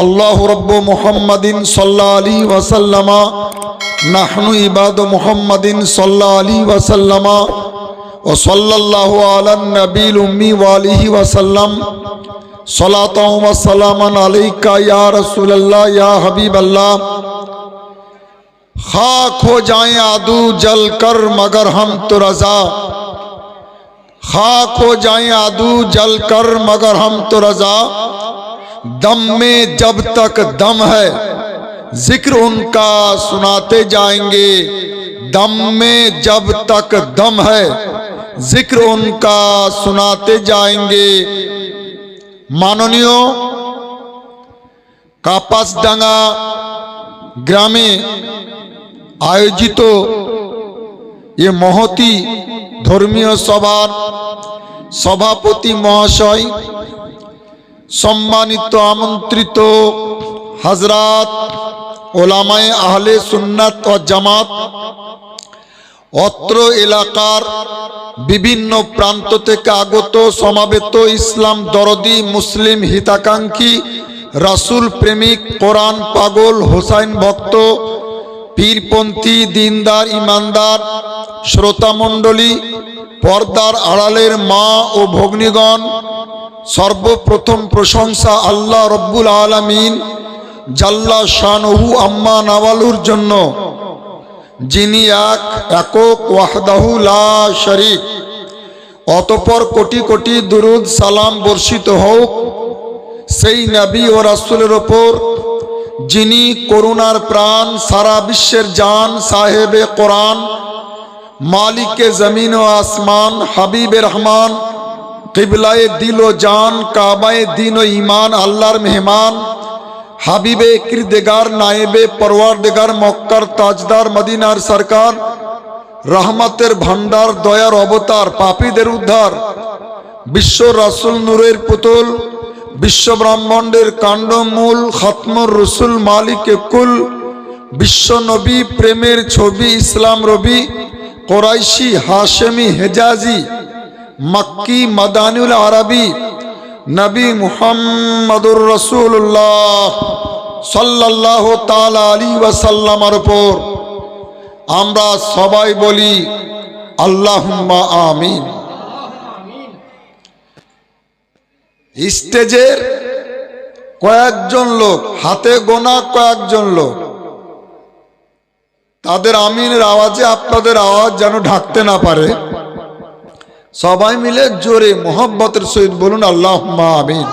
আল্লাহু রব্বু মুহাম্মাদিন সাল্লাল্লাহু আলাইহি ওয়াসাল্লাম নাহনু ইবাদু মুহাম্মাদিন সাল্লাল্লাহু আলাইহি ওয়াসাল্লাম ওয়া সাল্লাল্লাহু আলান নবিল উম্মি ওয়া আলিহি ওয়াসাল্লাম সালাতাও ওয়া সালামান আলাইকা ইয়া রাসূলুল্লাহ ইয়া হাবিবাল্লাহ। खाक हो जाए आदू जल कर मगर हम तो रजा, खाक हो जाए आदू जल कर मगर हम तो रजा। दम में जब तक दम है जिक्र उनका सुनाते जाएंगे, दम में जब तक दम है जिक्र उनका सुनाते जाएंगे। माननीय कापासडांगा ग्रामे आयोजित ये महती धर्मीय सभार सभापति महाशय, सम्मानित आमंत्रित हजरात ओलामाए आहले सुन्नत व जमात, अत्र एलाकार विभिन्न प्रांत थेके आगत समावेत इस्लाम दरदी मुस्लिम हिताकांक्षी रासूल प्रेमिक कुरान पागल हुसैन भक्त पीरपंथी दीनदार ईमानदार श्रोता मंडली, पर्दार आड़ालेर मा ओ भग्नीगण, सर्वप्रथम प्रशंसा आल्लाह रब्बुल आलामीन जाल्ला शानुहु आम्मा नावालुर जन्नो, जिनी एকক ওয়াহদাহু লা শরীক। অতঃপর কোটি কোটি দুরুদ সালাম বর্ষিত হোক সেই নবী ও রাসূলের উপর যিনি করুণার প্রাণ, সারা বিশ্বের জান, সাহেবে কোরআন, মালিকে জমিন ও আসমান, হাবিবে রহমান, কিবলায়ে দিল ও জান, কাবায়ে দিন ও ঈমান, আল্লাহর মেহমান, হাবিবে কিরদেগার, নায়েবে পরওয়ারদেগার, মক্কার তাজদার, মদিনার সরকার, রহমতের ভান্ডার, দয়ার অবতার, পাপীদের উদ্ধার, বিশ্ব রাসূল নূরের পুতুল, বিশ্ব ব্রহ্মাণ্ডের কাণ্ডমূল, খতমুর রসুল, মালিকে কুল, বিশ্ব নবী, প্রেমের ছবি, ইসলাম রবি, কোরাইশি, হাশেমি, হেজাজি, মক্কি, মাদানিউল আরবি, নবী মুহাম্মদুর রাসূলুল্লাহ সাল্লাল্লাহু তাআলা আলাইহি ওয়াসাল্লামের উপর আমরা সবাই বলি আল্লাহুম্মা আমিন। স্টেজের কয়েকজন লোক, হাতে গোনা কয়েকজন লোক, তাদের আমিনের আওয়াজে আপনাদের আওয়াজ যেন ঢাকতে না পারে, সবাই মিলে জোরে মোহব্বতের সহিত বলুন আল্লাহুম্মা আমিন।